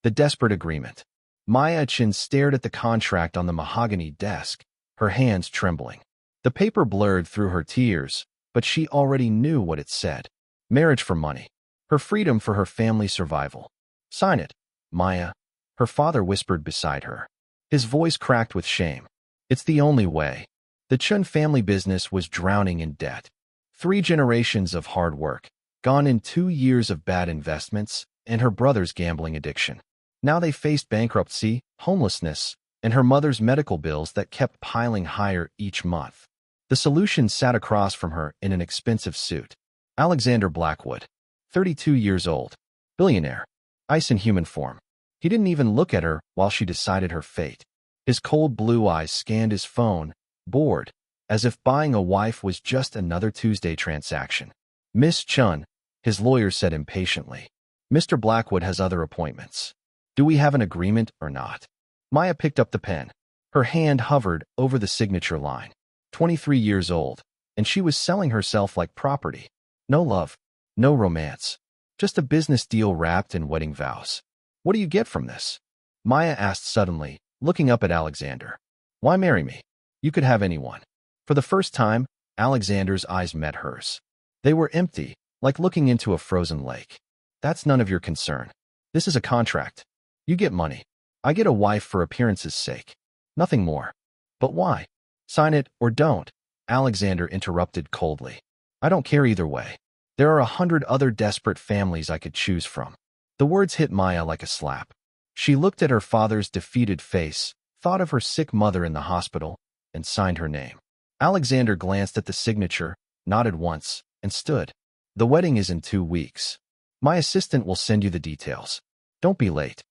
The desperate agreement. Maya Chin stared at the contract on the mahogany desk, her hands trembling. The paper blurred through her tears, but she already knew what it said. Marriage for money. Her freedom for her family's survival. Sign it, Maya, her father whispered beside her. His voice cracked with shame. It's the only way. The Chun family business was drowning in debt. 3 generations of hard work, gone in 2 years of bad investments, and her brother's gambling addiction. Now they faced bankruptcy, homelessness, and her mother's medical bills that kept piling higher each month. The solution sat across from her in an expensive suit. Alexander Blackwood, 32 years old, billionaire, ice in human form. He didn't even look at her while she decided her fate. His cold blue eyes scanned his phone, bored, as if buying a wife was just another Tuesday transaction. Miss Chun, his lawyer said impatiently. Mr. Blackwood has other appointments. Do we have an agreement or not? Maya picked up the pen. Her hand hovered over the signature line. 23 years old, and she was selling herself like property. No love, no romance, just a business deal wrapped in wedding vows. What do you get from this? Maya asked suddenly, looking up at Alexander. Why marry me? You could have anyone. For the first time, Alexander's eyes met hers. They were empty, like looking into a frozen lake. That's none of your concern. This is a contract. You get money. I get a wife for appearance's sake. Nothing more. But why? Sign it or don't, Alexander interrupted coldly. I don't care either way. There are 100 other desperate families I could choose from. The words hit Maya like a slap. She looked at her father's defeated face, thought of her sick mother in the hospital, and signed her name. Alexander glanced at the signature, nodded once, and stood. The wedding is in 2 weeks. My assistant will send you the details. Don't be late.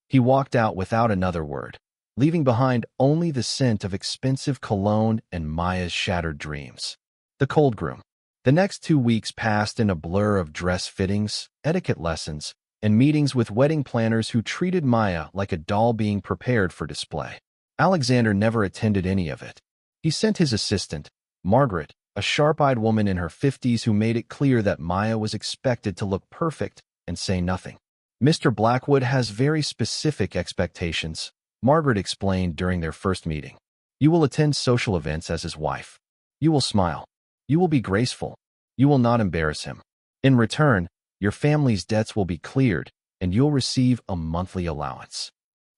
He walked out without another word, leaving behind only the scent of expensive cologne and Maya's shattered dreams. The cold groom. The next 2 weeks passed in a blur of dress fittings, etiquette lessons, and meetings with wedding planners who treated Maya like a doll being prepared for display. Alexander never attended any of it. He sent his assistant, Margaret, a sharp-eyed woman in her 50s who made it clear that Maya was expected to look perfect and say nothing. Mr. Blackwood has very specific expectations, Margaret explained during their first meeting. You will attend social events as his wife. You will smile. You will be graceful. You will not embarrass him. In return, your family's debts will be cleared, and you'll receive a monthly allowance.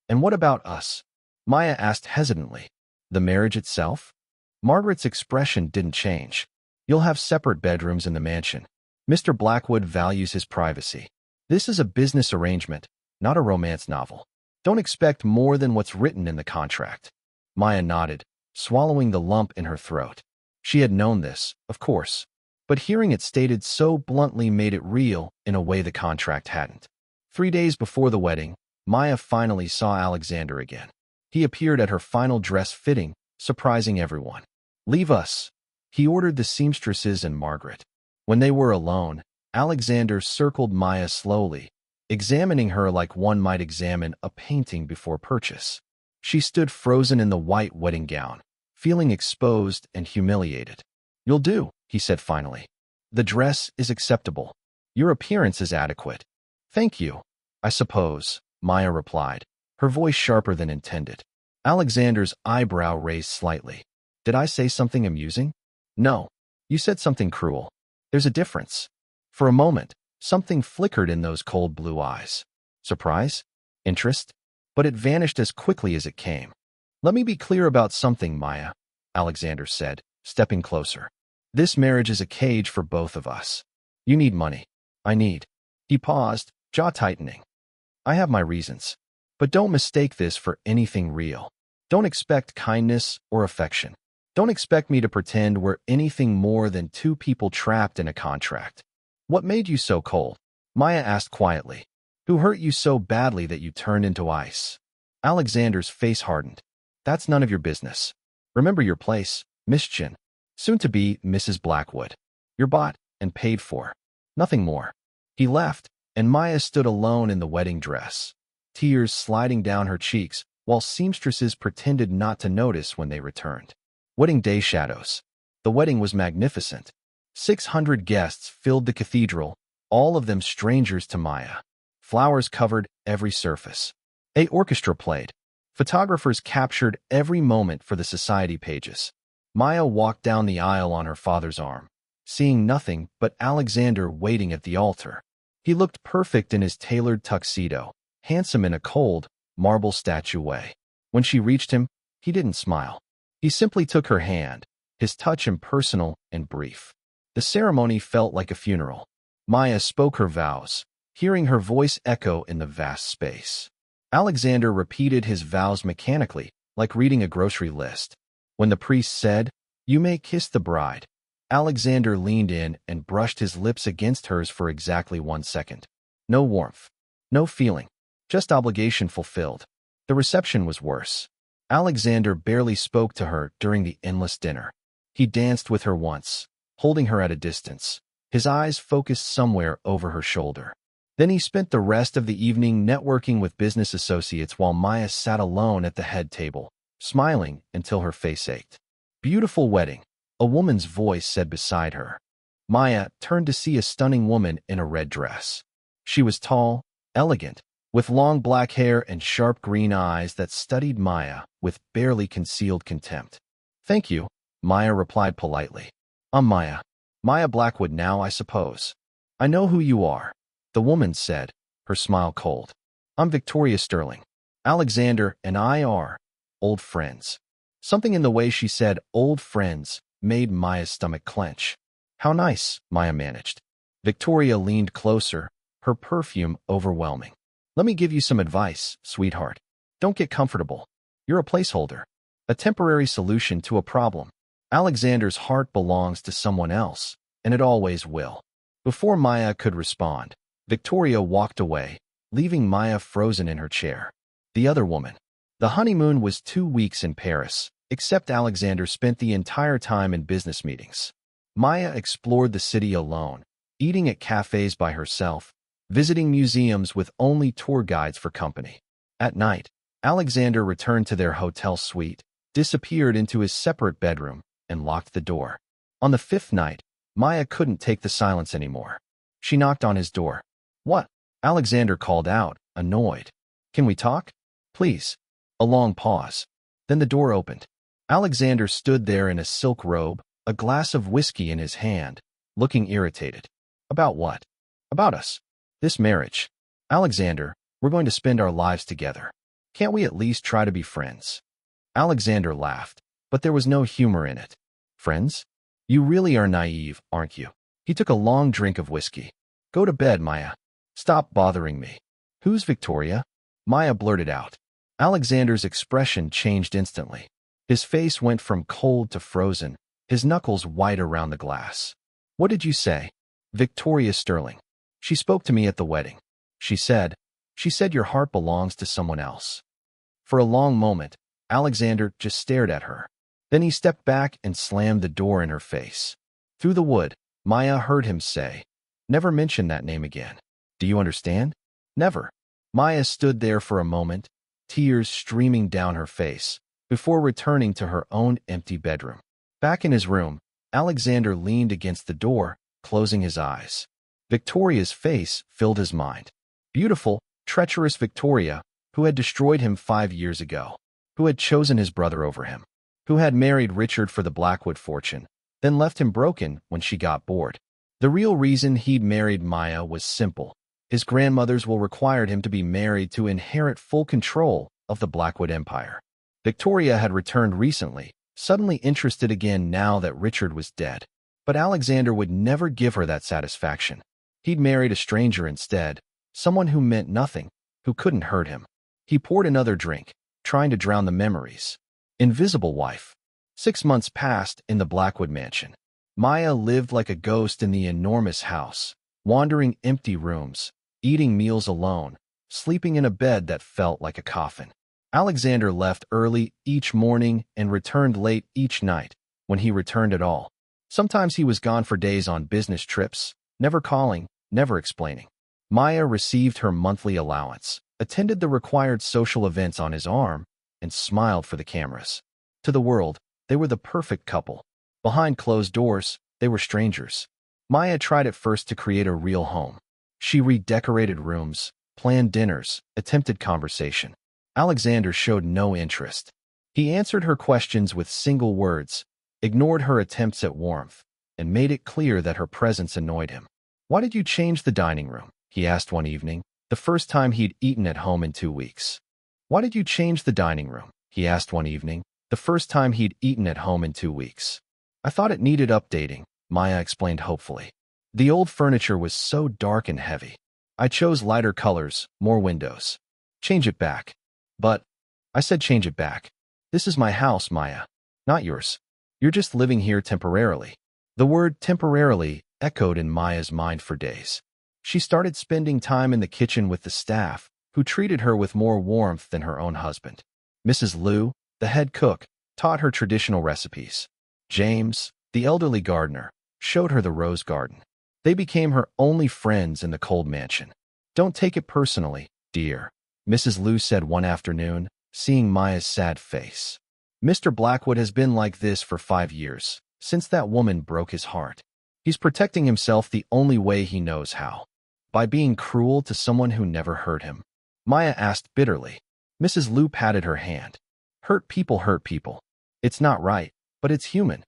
And what about us? Maya asked hesitantly. The marriage itself? Margaret's expression didn't change. You'll have separate bedrooms in the mansion. Mr. Blackwood values his privacy. This is a business arrangement, not a romance novel. Don't expect more than what's written in the contract. Maya nodded, swallowing the lump in her throat. She had known this, of course, but hearing it stated so bluntly made it real in a way the contract hadn't. 3 days before the wedding, Maya finally saw Alexander again. He appeared at her final dress fitting, surprising everyone. Leave us, he ordered the seamstresses and Margaret. When they were alone, Alexander circled Maya slowly, examining her like one might examine a painting before purchase. She stood frozen in the white wedding gown, feeling exposed and humiliated. You'll do, he said finally. The dress is acceptable. Your appearance is adequate. Thank you, I suppose, Maya replied, her voice sharper than intended. Alexander's eyebrow raised slightly. Did I say something amusing? No. You said something cruel. There's a difference. For a moment, something flickered in those cold blue eyes. Surprise? Interest? But it vanished as quickly as it came. Let me be clear about something, Maya, Alexander said, stepping closer. This marriage is a cage for both of us. You need money. I need. He paused, jaw tightening. I have my reasons. But don't mistake this for anything real. Don't expect kindness or affection. Don't expect me to pretend we're anything more than 2 people trapped in a contract. What made you so cold? Maya asked quietly. Who hurt you so badly that you turned into ice? Alexander's face hardened. That's none of your business. Remember your place, Miss Chin. Soon to be Mrs. Blackwood. You're bought and paid for. Nothing more. He left, and Maya stood alone in the wedding dress, tears sliding down her cheeks, while seamstresses pretended not to notice when they returned. Wedding day shadows. The wedding was magnificent. 600 guests filled the cathedral, all of them strangers to Maya. Flowers covered every surface. A orchestra played. Photographers captured every moment for the society pages. Maya walked down the aisle on her father's arm, seeing nothing but Alexander waiting at the altar. He looked perfect in his tailored tuxedo, handsome in a cold, marble statue way. When she reached him, he didn't smile. He simply took her hand, his touch impersonal and brief. The ceremony felt like a funeral. Maya spoke her vows, hearing her voice echo in the vast space. Alexander repeated his vows mechanically, like reading a grocery list. When the priest said, "You may kiss the bride," Alexander leaned in and brushed his lips against hers for exactly 1 second. No warmth, no feeling, just obligation fulfilled. The reception was worse. Alexander barely spoke to her during the endless dinner. He danced with her once, holding her at a distance, his eyes focused somewhere over her shoulder. Then he spent the rest of the evening networking with business associates while Maya sat alone at the head table, smiling until her face ached. "Beautiful wedding," a woman's voice said beside her. Maya turned to see a stunning woman in a red dress. She was tall, elegant, with long black hair and sharp green eyes that studied Maya with barely concealed contempt. "Thank you," Maya replied politely. "I'm Maya. Maya Blackwood now, I suppose." "I know who you are," the woman said, her smile cold. "I'm Victoria Sterling. Alexander and I are old friends." Something in the way she said "old friends" made Maya's stomach clench. "How nice," Maya managed. Victoria leaned closer, her perfume overwhelming. "Let me give you some advice, sweetheart. Don't get comfortable. You're a placeholder, a temporary solution to a problem. Alexander's heart belongs to someone else, and it always will." Before Maya could respond, Victoria walked away, leaving Maya frozen in her chair. The other woman. The honeymoon was 2 weeks in Paris, except Alexander spent the entire time in business meetings. Maya explored the city alone, eating at cafes by herself, visiting museums with only tour guides for company. At night, Alexander returned to their hotel suite, disappeared into his separate bedroom, and locked the door. On the 5th night, Maya couldn't take the silence anymore. She knocked on his door. "What?" Alexander called out, annoyed. "Can we talk? Please." A long pause. Then the door opened. Alexander stood there in a silk robe, a glass of whiskey in his hand, looking irritated. "About what?" "About us. This marriage. Alexander, we're going to spend our lives together. Can't we at least try to be friends?" Alexander laughed, but there was no humor in it. "Friends? You really are naive, aren't you?" He took a long drink of whiskey. "Go to bed, Maya. Stop bothering me." "Who's Victoria?" Maya blurted out. Alexander's expression changed instantly. His face went from cold to frozen, his knuckles white around the glass. "What did you say?" "Victoria Sterling. She spoke to me at the wedding. She said your heart belongs to someone else." For a long moment, Alexander just stared at her. Then he stepped back and slammed the door in her face. Through the wood, Maya heard him say, "Never mention that name again. Do you understand? Never." Maya stood there for a moment, tears streaming down her face, before returning to her own empty bedroom. Back in his room, Alexander leaned against the door, closing his eyes. Victoria's face filled his mind. Beautiful, treacherous Victoria, who had destroyed him 5 years ago, who had chosen his brother over him, who had married Richard for the Blackwood fortune, then left him broken when she got bored. The real reason he'd married Maya was simple. His grandmothers will required him to be married to inherit full control of the Blackwood Empire. Victoria had returned recently, suddenly interested again now that Richard was dead. But Alexander would never give her that satisfaction. He'd married a stranger instead, someone who meant nothing, who couldn't hurt him. He poured another drink, trying to drown the memories. Invisible wife. 6 months passed in the Blackwood mansion. Maya lived like a ghost in the enormous house, wandering empty rooms, eating meals alone, sleeping in a bed that felt like a coffin. Alexander left early each morning and returned late each night, when he returned at all. Sometimes he was gone for days on business trips, never calling, never explaining. Maya received her monthly allowance, attended the required social events on his arm, and smiled for the cameras. To the world, they were the perfect couple. Behind closed doors, they were strangers. Maya tried at first to create a real home. She redecorated rooms, planned dinners, attempted conversation. Alexander showed no interest. He answered her questions with single words, ignored her attempts at warmth, and made it clear that her presence annoyed him. "Why did you change the dining room?" he asked one evening, the first time he'd eaten at home in 2 weeks. "Why did you change the dining room?" he asked one evening, the first time he'd eaten at home in 2 weeks. "I thought it needed updating," Maya explained hopefully. "The old furniture was so dark and heavy. I chose lighter colors, more windows. Change it back." "But," I said, "change it back. This is my house, Maya, not yours. You're just living here temporarily." The word temporarily echoed in Maya's mind for days. She started spending time in the kitchen with the staff, who treated her with more warmth than her own husband. Mrs. Liu, the head cook, taught her traditional recipes. James, the elderly gardener, showed her the rose garden. They became her only friends in the cold mansion. "Don't take it personally, dear," Mrs. Liu said one afternoon, seeing Maya's sad face. "Mr. Blackwood has been like this for 5 years, since that woman broke his heart. He's protecting himself the only way he knows how. By being cruel to someone who never hurt him." Maya asked bitterly. Mrs. Liu patted her hand. Hurt people hurt people. It's not right, but it's human."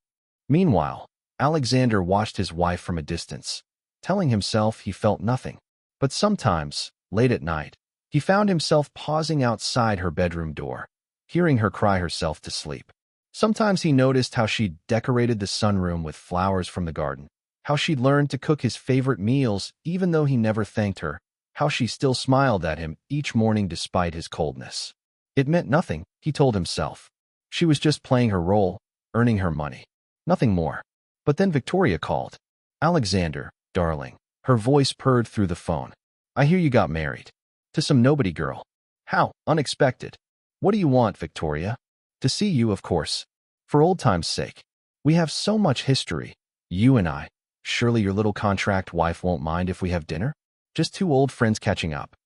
Meanwhile, Alexander watched his wife from a distance, telling himself he felt nothing. But sometimes, late at night, he found himself pausing outside her bedroom door, hearing her cry herself to sleep. Sometimes he noticed how she'd decorated the sunroom with flowers from the garden, how she'd learned to cook his favorite meals even though he never thanked her, how she still smiled at him each morning despite his coldness. It meant nothing, he told himself. She was just playing her role, earning her money. Nothing more. But then Victoria called. "Alexander, darling." Her voice purred through the phone. "I hear you got married. To some nobody girl. How unexpected. What do you want, Victoria?" "To see you, of course. For old time's sake. We have so much history, you and I. Surely your little contract wife won't mind if we have dinner? Just two old friends catching up.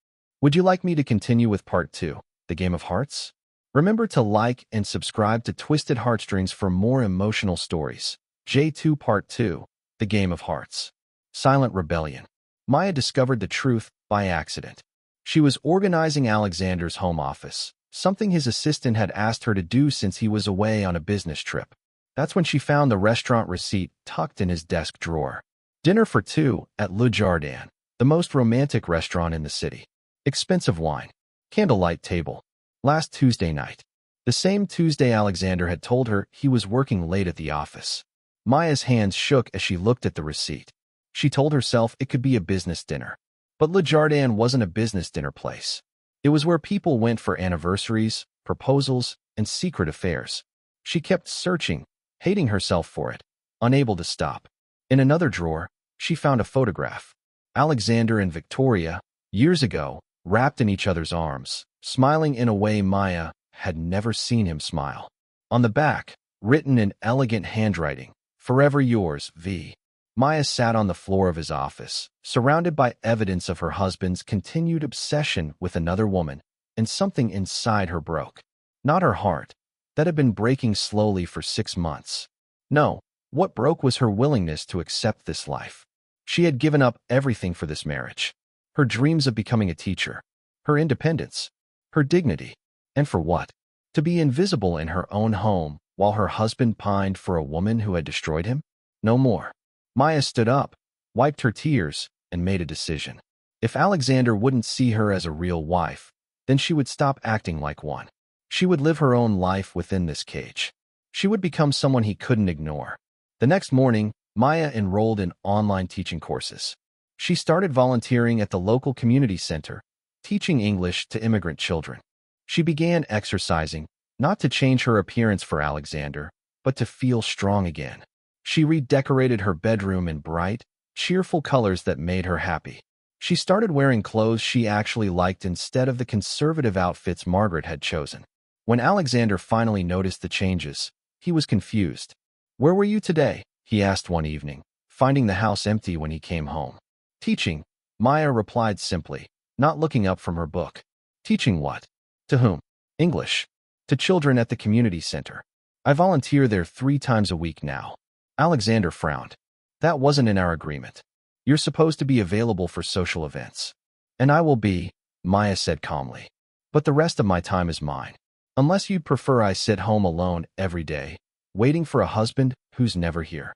Would you like me to continue with part 2, the game of hearts? Remember to like and subscribe to Twisted Heartstrings for more emotional stories. J2 Part 2, the game of hearts. Silent rebellion. Maya discovered the truth by accident. She was organizing Alexander's home office, something his assistant had asked her to do since he was away on a business trip. That's when she found the restaurant receipt tucked in his desk drawer. Dinner for 2 at Le Jardin, the most romantic restaurant in the city. Expensive wine. Candlelight table. Last Tuesday night. The same Tuesday Alexander had told her he was working late at the office. Maya's hands shook as she looked at the receipt. She told herself it could be a business dinner. But Le Jardin wasn't a business dinner place. It was where people went for anniversaries, proposals, and secret affairs. She kept searching, hating herself for it, unable to stop. In another drawer, she found a photograph. Alexander and Victoria, years ago, wrapped in each other's arms, smiling in a way Maya had never seen him smile. On the back, written in elegant handwriting, "Forever yours, V." Maya sat on the floor of his office, surrounded by evidence of her husband's continued obsession with another woman, and something inside her broke. Not her heart, that had been breaking slowly for 6 months. No, what broke was her willingness to accept this life. She had given up everything for this marriage. Her dreams of becoming a teacher, her independence, her dignity. And for what? To be invisible in her own home while her husband pined for a woman who had destroyed him? No more. Maya stood up, wiped her tears, and made a decision. If Alexander wouldn't see her as a real wife, then she would stop acting like one. She would live her own life within this cage. She would become someone he couldn't ignore. The next morning, Maya enrolled in online teaching courses. She started volunteering at the local community center, teaching English to immigrant children. She began exercising, not to change her appearance for Alexander, but to feel strong again. She redecorated her bedroom in bright, cheerful colors that made her happy. She started wearing clothes she actually liked instead of the conservative outfits Margaret had chosen. When Alexander finally noticed the changes, he was confused. "Where were you today?" he asked one evening, finding the house empty when he came home. "Teaching," Maya replied simply, not looking up from her book. "Teaching what? To whom?" "English. To children at the community center. I volunteer there 3 times a week now." Alexander frowned. "That wasn't in our agreement. You're supposed to be available for social events. And I will be, Maya said calmly. But the rest of my time is mine. Unless you'd prefer I sit home alone every day, waiting for a husband who's never here.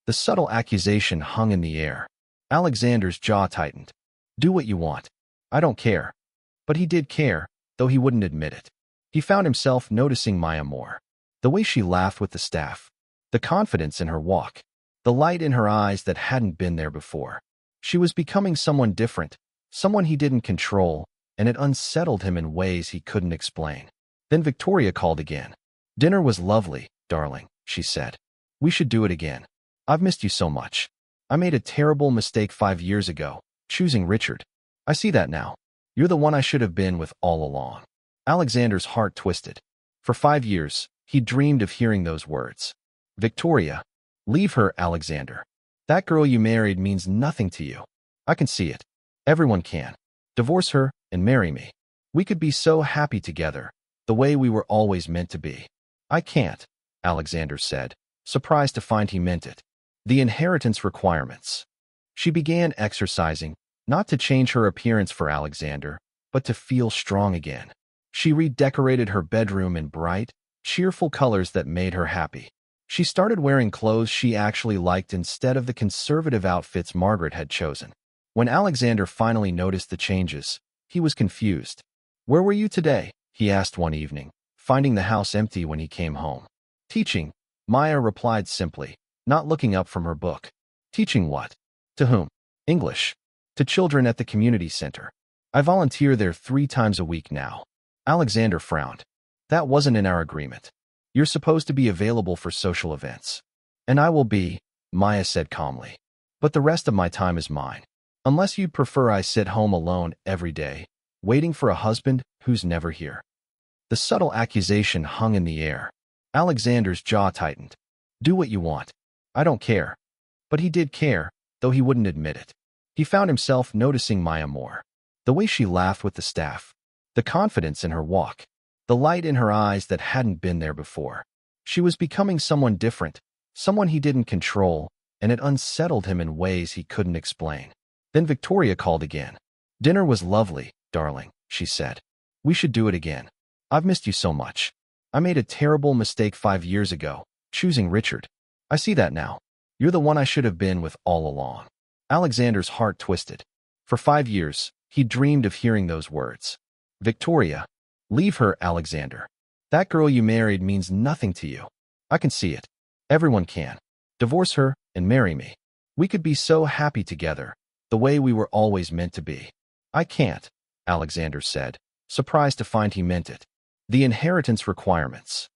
The subtle accusation hung in the air. Alexander's jaw tightened. Do what you want. I don't care. But he did care, though he wouldn't admit it. He found himself noticing Maya more. The way she laughed with the staff, the confidence in her walk, the light in her eyes that hadn't been there before. She was becoming someone different, someone he didn't control, and it unsettled him in ways he couldn't explain. Then Victoria called again. Dinner was lovely, darling, she said. We should do it again. I've missed you so much. I made a terrible mistake 5 years ago, choosing Richard. I see that now. You're the one I should have been with all along. Alexander's heart twisted. For 5 years, he dreamed of hearing those words. Victoria, leave her, Alexander. That girl you married means nothing to you. I can see it. Everyone can. Divorce her and marry me. We could be so happy together, the way we were always meant to be. I can't, Alexander said, surprised to find he meant it. The inheritance requirements. She began exercising, not to change her appearance for Alexander, but to feel strong again. She redecorated her bedroom in bright, cheerful colors that made her happy. She started wearing clothes she actually liked instead of the conservative outfits Margaret had chosen. When Alexander finally noticed the changes, he was confused. Where were you today? He asked one evening, finding the house empty when he came home. Teaching, Maya replied simply, not looking up from her book. Teaching what? To whom? English. To children at the community center. I volunteer there 3 times a week now. Alexander frowned. That wasn't in our agreement. You're supposed to be available for social events. And I will be, Maya said calmly. But the rest of my time is mine. Unless you'd prefer I sit home alone every day, waiting for a husband who's never here. The subtle accusation hung in the air. Alexander's jaw tightened. Do what you want. I don't care. But he did care, though he wouldn't admit it. He found himself noticing Maya more. The way she laughed with the staff, the confidence in her walk, the light in her eyes that hadn't been there before. She was becoming someone different, someone he didn't control, and it unsettled him in ways he couldn't explain. Then Victoria called again. Dinner was lovely, darling, she said. We should do it again. I've missed you so much. I made a terrible mistake 5 years ago, choosing Richard. I see that now. You're the one I should have been with all along. Alexander's heart twisted. For 5 years, he dreamed of hearing those words. Victoria, leave her, Alexander. That girl you married means nothing to you. I can see it. Everyone can. Divorce her and marry me. We could be so happy together, the way we were always meant to be. I can't, Alexander said, surprised to find he meant it. The inheritance requirements.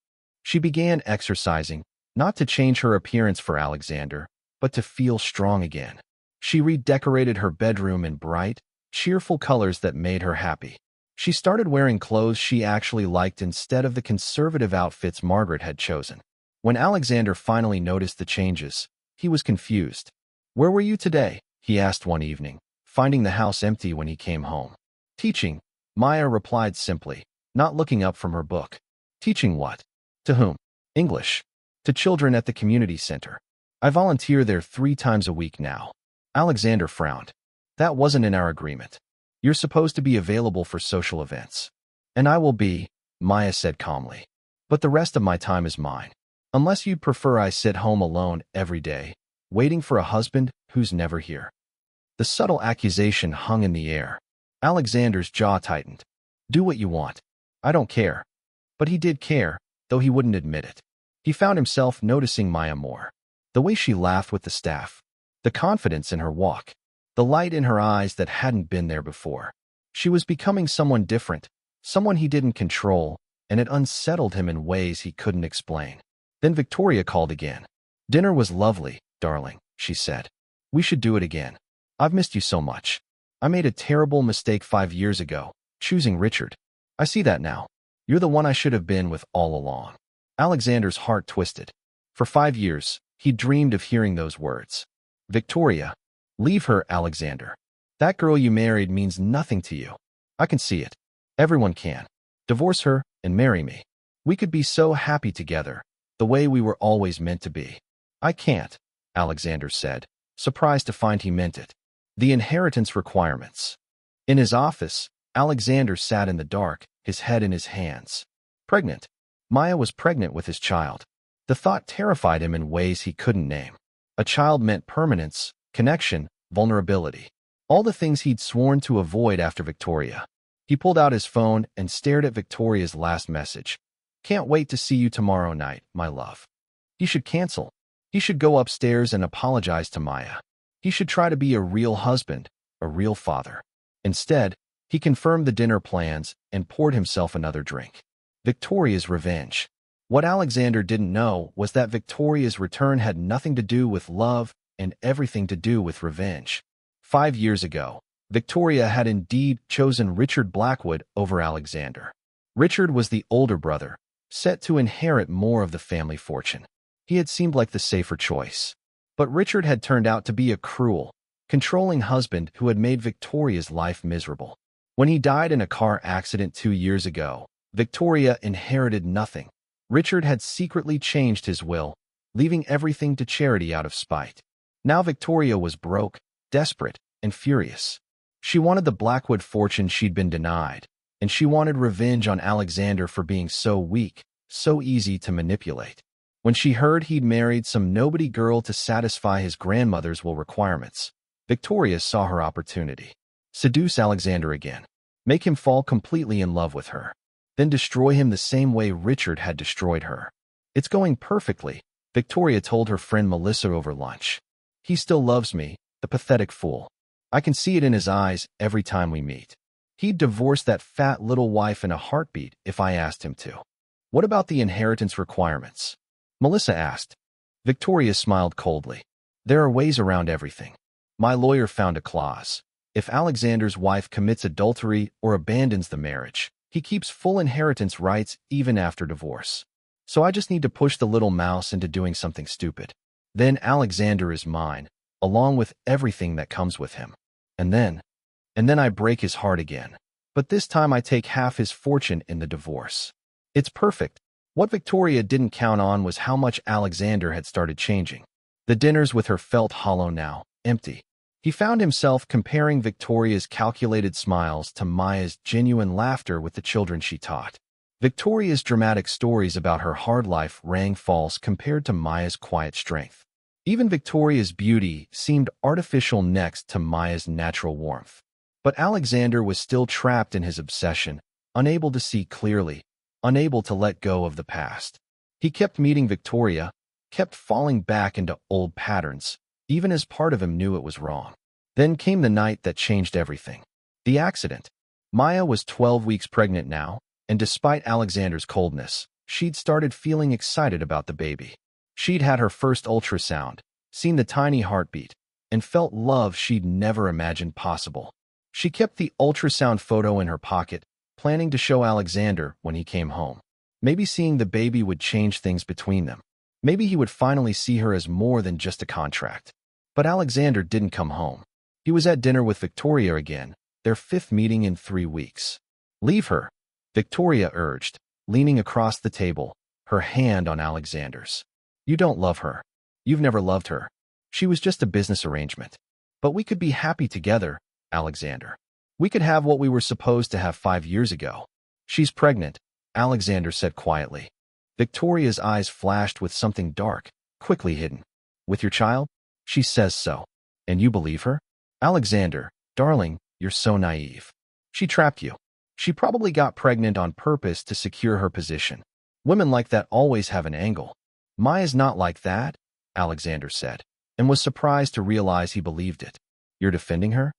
She began exercising, not to change her appearance for Alexander, but to feel strong again. She redecorated her bedroom in bright, cheerful colors that made her happy. She started wearing clothes she actually liked instead of the conservative outfits Margaret had chosen. When Alexander finally noticed the changes, he was confused. Where were you today? He asked one evening, finding the house empty when he came home. Teaching, Maya replied simply, not looking up from her book. Teaching what? To whom? English. To children at the community center. I volunteer there 3 times a week now. Alexander frowned. That wasn't in our agreement. You're supposed to be available for social events. And I will be, Maya said calmly. But the rest of my time is mine. Unless you'd prefer I sit home alone every day, waiting for a husband who's never here. The subtle accusation hung in the air. Alexander's jaw tightened. Do what you want. I don't care. But he did care, though he wouldn't admit it. He found himself noticing Maya more. The way she laughed with the staff, the confidence in her walk, the light in her eyes that hadn't been there before. She was becoming someone different, someone he didn't control, and it unsettled him in ways he couldn't explain. Then Victoria called again. Dinner was lovely, darling, she said. We should do it again. I've missed you so much. I made a terrible mistake 5 years ago, choosing Richard. I see that now. You're the one I should have been with all along. Alexander's heart twisted. For 5 years, he dreamed of hearing those words. Victoria, leave her, Alexander. That girl you married means nothing to you. I can see it. Everyone can. Divorce her and marry me. We could be so happy together, the way we were always meant to be. I can't, Alexander said, surprised to find he meant it. The inheritance requirements. In his office, Alexander sat in the dark, his head in his hands. Pregnant. Maya was pregnant with his child. The thought terrified him in ways he couldn't name. A child meant permanence, connection, vulnerability. All the things he'd sworn to avoid after Victoria. He pulled out his phone and stared at Victoria's last message. Can't wait to see you tomorrow night, my love. He should cancel. He should go upstairs and apologize to Maya. He should try to be a real husband, a real father. Instead, he confirmed the dinner plans and poured himself another drink. Victoria's revenge. What Alexander didn't know was that Victoria's return had nothing to do with love and everything to do with revenge. 5 years ago, Victoria had indeed chosen Richard Blackwood over Alexander. Richard was the older brother, set to inherit more of the family fortune. He had seemed like the safer choice. But Richard had turned out to be a cruel, controlling husband who had made Victoria's life miserable. When he died in a car accident 2 years ago, Victoria inherited nothing. Richard had secretly changed his will, leaving everything to charity out of spite. Now Victoria was broke, desperate, and furious. She wanted the Blackwood fortune she'd been denied, and she wanted revenge on Alexander for being so weak, so easy to manipulate. When she heard he'd married some nobody girl to satisfy his grandmother's will requirements, Victoria saw her opportunity. Seduce Alexander again. Make him fall completely in love with her. Then destroy him the same way Richard had destroyed her. It's going perfectly, Victoria told her friend Melissa over lunch. He still loves me, the pathetic fool. I can see it in his eyes every time we meet. He'd divorce that fat little wife in a heartbeat if I asked him to. What about the inheritance requirements? Melissa asked. Victoria smiled coldly. There are ways around everything. My lawyer found a clause. If Alexander's wife commits adultery or abandons the marriage, he keeps full inheritance rights even after divorce. So I just need to push the little mouse into doing something stupid. Then Alexander is mine, along with everything that comes with him. And then I break his heart again. But this time I take half his fortune in the divorce. It's perfect. What Victoria didn't count on was how much Alexander had started changing. The dinners with her felt hollow now, empty. He found himself comparing Victoria's calculated smiles to Maya's genuine laughter with the children she taught. Victoria's dramatic stories about her hard life rang false compared to Maya's quiet strength. Even Victoria's beauty seemed artificial next to Maya's natural warmth. But Alexander was still trapped in his obsession, unable to see clearly, unable to let go of the past. He kept meeting Victoria, kept falling back into old patterns, even as part of him knew it was wrong. Then came the night that changed everything. The accident. Maya was 12 weeks pregnant now, and despite Alexander's coldness, she'd started feeling excited about the baby. She'd had her first ultrasound, seen the tiny heartbeat, and felt love she'd never imagined possible. She kept the ultrasound photo in her pocket, planning to show Alexander when he came home. Maybe seeing the baby would change things between them. Maybe he would finally see her as more than just a contract. But Alexander didn't come home. He was at dinner with Victoria again, their 5th meeting in 3 weeks. Leave her, Victoria urged, leaning across the table, her hand on Alexander's. You don't love her. You've never loved her. She was just a business arrangement. But we could be happy together, Alexander. We could have what we were supposed to have 5 years ago. She's pregnant, Alexander said quietly. Victoria's eyes flashed with something dark, quickly hidden. With your child? She says so. And you believe her? Alexander, darling, you're so naive. She trapped you. She probably got pregnant on purpose to secure her position. Women like that always have an angle. Maya's not like that, Alexander said, and was surprised to realize he believed it. You're defending her?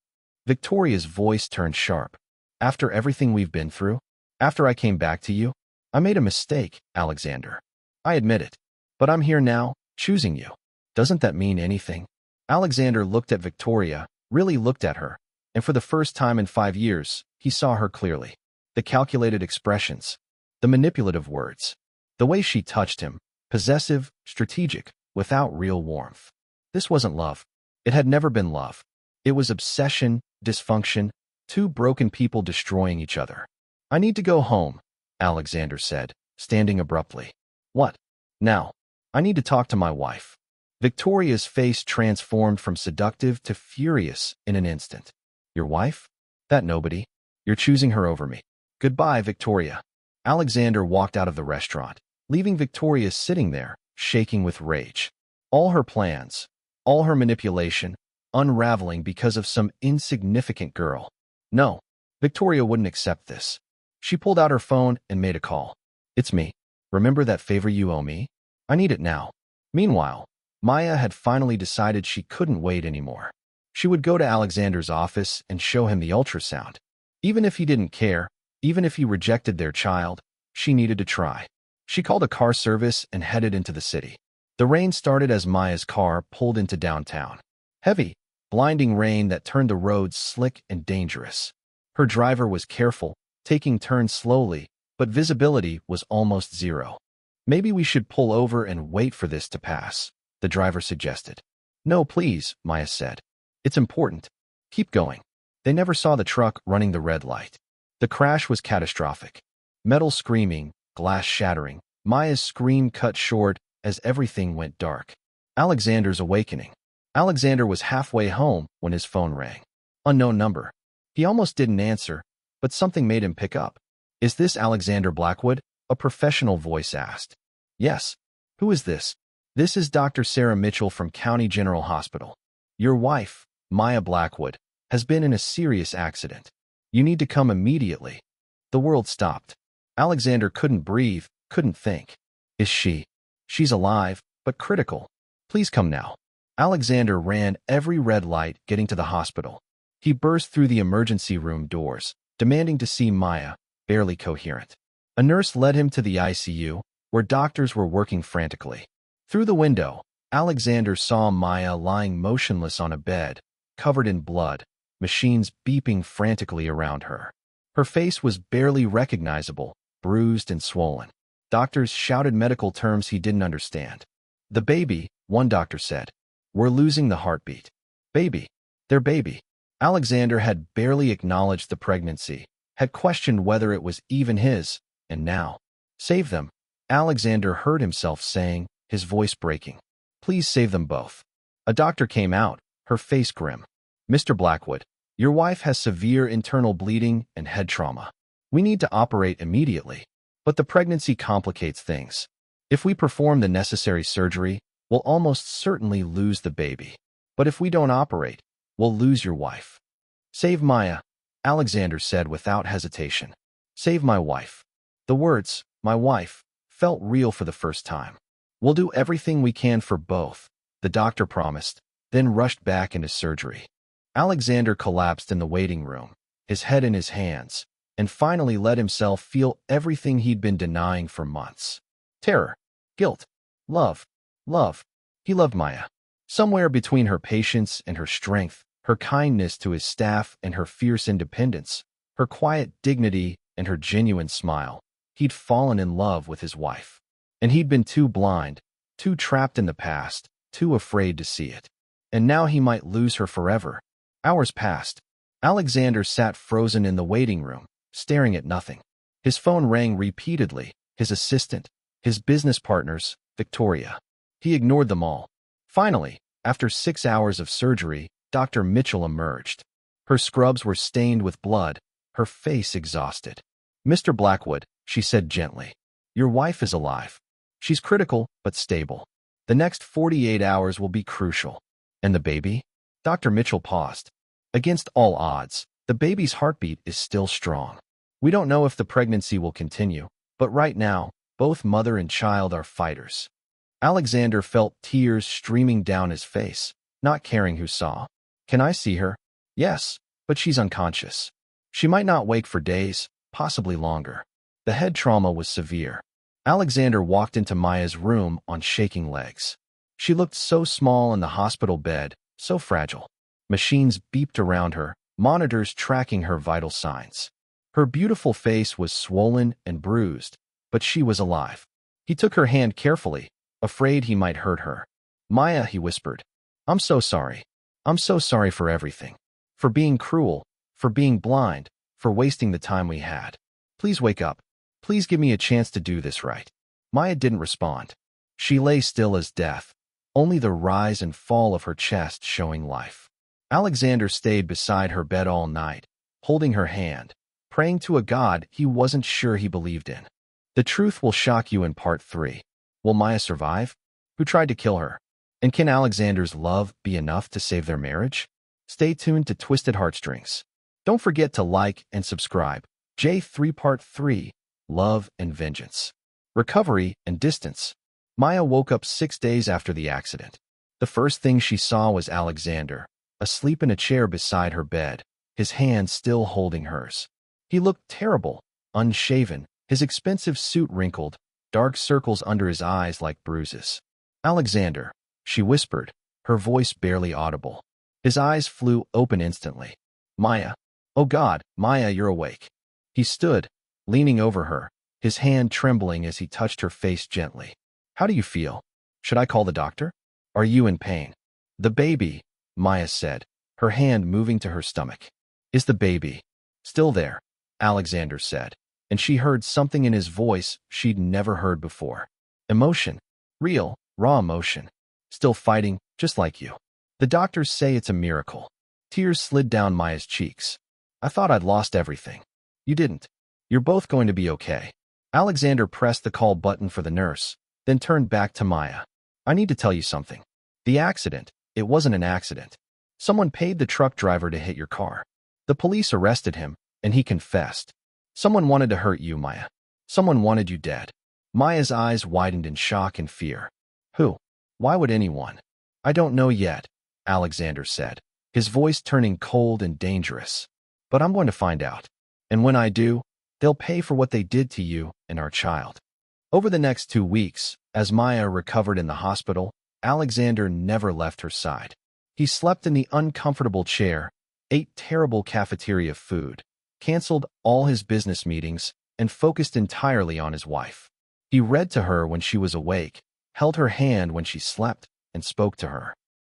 Victoria's voice turned sharp. After everything we've been through? After I came back to you? I made a mistake, Alexander. I admit it. But I'm here now, choosing you. Doesn't that mean anything? Alexander looked at Victoria, really looked at her, and for the first time in 5 years, he saw her clearly. The calculated expressions, the manipulative words, the way she touched him, possessive, strategic, without real warmth. This wasn't love. It had never been love. It was obsession, dysfunction, 2 broken people destroying each other. I need to go home, Alexander said, standing abruptly. What? Now. I need to talk to my wife. Victoria's face transformed from seductive to furious in an instant. Your wife? That nobody? You're choosing her over me. Goodbye, Victoria. Alexander walked out of the restaurant, leaving Victoria sitting there, shaking with rage. All her plans, all her manipulation, unraveling because of some insignificant girl. No, Victoria wouldn't accept this. She pulled out her phone and made a call. It's me. Remember that favor you owe me? I need it now. Meanwhile, Maya had finally decided she couldn't wait anymore. She would go to Alexander's office and show him the ultrasound. Even if he didn't care, even if he rejected their child, she needed to try. She called a car service and headed into the city. The rain started as Maya's car pulled into downtown. Heavy, blinding rain that turned the roads slick and dangerous. Her driver was careful, taking turns slowly, but visibility was almost zero. Maybe we should pull over and wait for this to pass, the driver suggested. No, please, Maya said. It's important. Keep going. They never saw the truck running the red light. The crash was catastrophic. Metal screaming, glass shattering. Maya's scream cut short as everything went dark. Alexander's awakening. Alexander was halfway home when his phone rang. Unknown number. He almost didn't answer, but something made him pick up. Is this Alexander Blackwood? A professional voice asked. Yes. Who is this? This is Dr. Sarah Mitchell from County General Hospital. Your wife, Maya Blackwood, has been in a serious accident. You need to come immediately. The world stopped. Alexander couldn't breathe, couldn't think. Is she? She's alive, but critical. Please come now. Alexander ran every red light getting to the hospital. He burst through the emergency room doors, demanding to see Maya, barely coherent. A nurse led him to the ICU, where doctors were working frantically. Through the window, Alexander saw Maya lying motionless on a bed, covered in blood, machines beeping frantically around her. Her face was barely recognizable, bruised and swollen. Doctors shouted medical terms he didn't understand. The baby, one doctor said. We're losing the heartbeat. Baby. Their baby. Alexander had barely acknowledged the pregnancy, had questioned whether it was even his, and now. Save them. Alexander heard himself saying, his voice breaking. Please save them both. A doctor came out, her face grim. Mr. Blackwood, your wife has severe internal bleeding and head trauma. We need to operate immediately. But the pregnancy complicates things. If we perform the necessary surgery, we'll almost certainly lose the baby. But if we don't operate, we'll lose your wife. Save Maya, Alexander said without hesitation. Save my wife. The words, my wife, felt real for the first time. We'll do everything we can for both, the doctor promised, then rushed back into surgery. Alexander collapsed in the waiting room, his head in his hands, and finally let himself feel everything he'd been denying for months. Terror, guilt, love. He loved Maya. Somewhere between her patience and her strength, her kindness to his staff and her fierce independence, her quiet dignity and her genuine smile, he'd fallen in love with his wife. And he'd been too blind, too trapped in the past, too afraid to see it. And now he might lose her forever. Hours passed. Alexander sat frozen in the waiting room, staring at nothing. His phone rang repeatedly, his assistant, his business partners, Victoria. He ignored them all. Finally, after 6 hours of surgery, Dr. Mitchell emerged. Her scrubs were stained with blood, her face exhausted. Mr. Blackwood, she said gently, your wife is alive. She's critical, but stable. The next 48 hours will be crucial. And the baby? Dr. Mitchell paused. Against all odds, the baby's heartbeat is still strong. We don't know if the pregnancy will continue, but right now, both mother and child are fighters. Alexander felt tears streaming down his face, not caring who saw. Can I see her? Yes, but she's unconscious. She might not wake for days, possibly longer. The head trauma was severe. Alexander walked into Maya's room on shaking legs. She looked so small in the hospital bed, so fragile. Machines beeped around her, monitors tracking her vital signs. Her beautiful face was swollen and bruised, but she was alive. He took her hand carefully, afraid he might hurt her. Maya, he whispered, I'm so sorry. I'm so sorry for everything. For being cruel, for being blind, for wasting the time we had. Please wake up. Please give me a chance to do this right. Maya didn't respond. She lay still as death, only the rise and fall of her chest showing life. Alexander stayed beside her bed all night, holding her hand, praying to a god he wasn't sure he believed in. The truth will shock you in part 3. Will Maya survive? Who tried to kill her? And can Alexander's love be enough to save their marriage? Stay tuned to Twisted Heartstrings. Don't forget to like and subscribe. J3 Part 3, Love and Vengeance. Recovery and Distance. Maya woke up 6 days after the accident. The first thing she saw was Alexander, asleep in a chair beside her bed, his hand still holding hers. He looked terrible, unshaven, his expensive suit wrinkled, dark circles under his eyes like bruises. "Alexander," she whispered, her voice barely audible. His eyes flew open instantly. "Maya." "Oh God, Maya, you're awake." He stood, leaning over her, his hand trembling as he touched her face gently. "How do you feel? Should I call the doctor? Are you in pain?" "The baby," Maya said, her hand moving to her stomach. "Is the baby still there?" Alexander said, and she heard something in his voice she'd never heard before. Emotion. Real, raw emotion. "Still fighting, just like you. The doctors say it's a miracle." Tears slid down Maya's cheeks. "I thought I'd lost everything." "You didn't. You're both going to be okay." Alexander pressed the call button for the nurse, then turned back to Maya. "I need to tell you something. The accident, it wasn't an accident. Someone paid the truck driver to hit your car. The police arrested him, and he confessed. Someone wanted to hurt you, Maya. Someone wanted you dead." Maya's eyes widened in shock and fear. "Who? Why would anyone?" "I don't know yet," Alexander said, his voice turning cold and dangerous. "But I'm going to find out. And when I do, they'll pay for what they did to you and our child." Over the next 2 weeks, as Maya recovered in the hospital, Alexander never left her side. He slept in the uncomfortable chair, ate terrible cafeteria food, canceled all his business meetings, and focused entirely on his wife. He read to her when she was awake, held her hand when she slept, and spoke to her.